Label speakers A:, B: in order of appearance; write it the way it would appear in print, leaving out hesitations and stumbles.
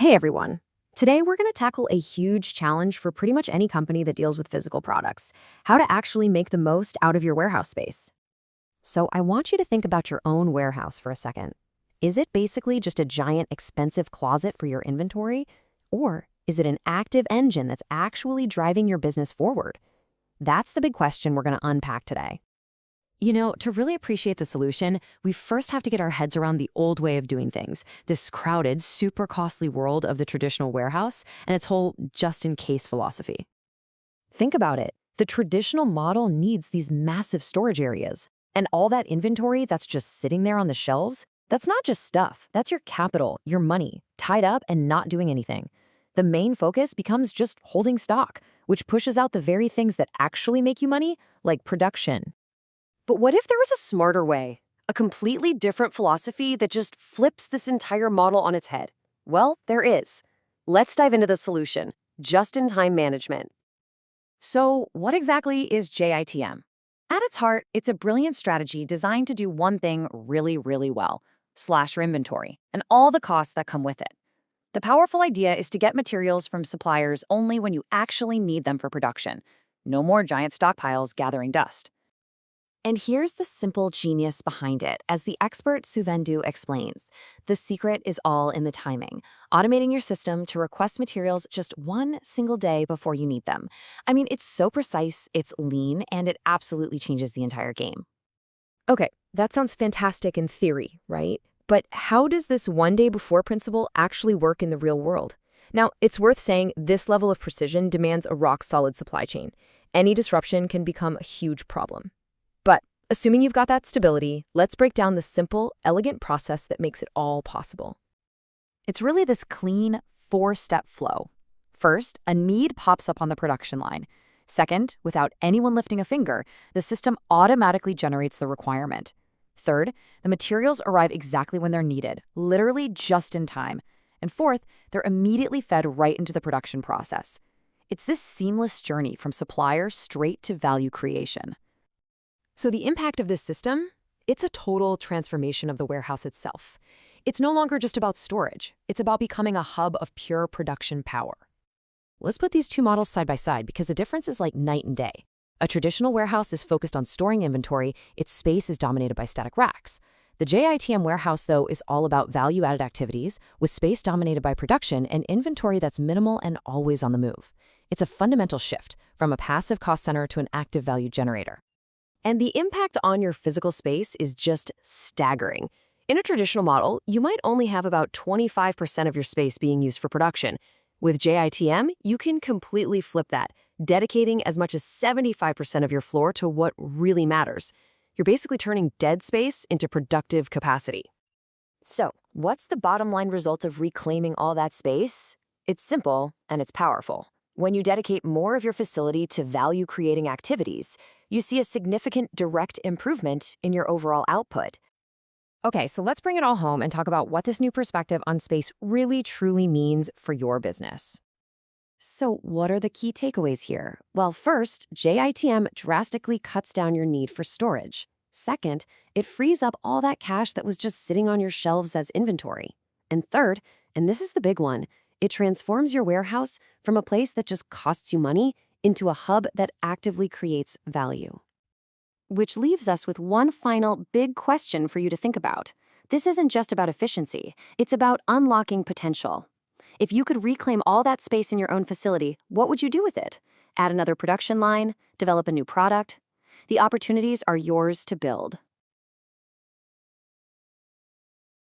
A: Hey everyone. Today we're going to tackle a huge challenge for pretty much any company that deals with physical products: how to actually make the most out of your warehouse space. So I want you to think about your own warehouse for a second. Is it basically just a giant expensive closet for your inventory? Or is it an active engine that's actually driving your business forward? That's the big question we're going to unpack today. To really appreciate the solution, we first have to get our heads around the old way of doing things, this crowded, super costly world of the traditional warehouse and its whole just-in-case philosophy. Think about it. The traditional model needs these massive storage areas. And all that inventory that's just sitting there on the shelves, that's not just stuff. That's your capital, your money, tied up and not doing anything. The main focus becomes just holding stock, which pushes out the very things that actually make you money, like production. But what if there was a smarter way? A completely different philosophy that just flips this entire model on its head? Well, there is. Let's dive into the solution: just-in-time management. So, what exactly is JITM? At its heart, it's a brilliant strategy designed to do one thing really, really well: slash your inventory and all the costs that come with it. The powerful idea is to get materials from suppliers only when you actually need them for production. No more giant stockpiles gathering dust. And here's the simple genius behind it. As the expert Suvendu explains, the secret is all in the timing, automating your system to request materials just one single day before you need them. I mean, it's so precise, it's lean, and it absolutely changes the entire game. Okay, that sounds fantastic in theory, right? But how does this one day before principle actually work in the real world? Now, it's worth saying this level of precision demands a rock-solid supply chain. Any disruption can become a huge problem. But assuming you've got that stability, let's break down the simple, elegant process that makes it all possible. It's really this clean, four-step flow. First, a need pops up on the production line. Second, without anyone lifting a finger, the system automatically generates the requirement. Third, the materials arrive exactly when they're needed, literally just in time. And fourth, they're immediately fed right into the production process. It's this seamless journey from supplier straight to value creation. So the impact of this system? It's a total transformation of the warehouse itself. It's no longer just about storage. It's about becoming a hub of pure production power. Let's put these two models side by side because the difference is like night and day. A traditional warehouse is focused on storing inventory. Its space is dominated by static racks. The JITM warehouse, though, is all about value-added activities with space dominated by production and inventory that's minimal and always on the move. It's a fundamental shift from a passive cost center to an active value generator. And the impact on your physical space is just staggering. In a traditional model, you might only have about 25% of your space being used for production. With JITM, you can completely flip that, dedicating as much as 75% of your floor to what really matters. You're basically turning dead space into productive capacity. So, what's the bottom line result of reclaiming all that space? It's simple and it's powerful. When you dedicate more of your facility to value-creating activities, you see a significant direct improvement in your overall output. Okay, so let's bring it all home and talk about what this new perspective on space really truly means for your business. So what are the key takeaways here? Well, first, JITM drastically cuts down your need for storage. Second, it frees up all that cash that was just sitting on your shelves as inventory. And third, and this is the big one, it transforms your warehouse from a place that just costs you money into a hub that actively creates value. Which leaves us with one final big question for you to think about. This isn't just about efficiency, it's about unlocking potential. If you could reclaim all that space in your own facility, what would you do with it? Add another production line? Develop a new product? The opportunities are yours to build.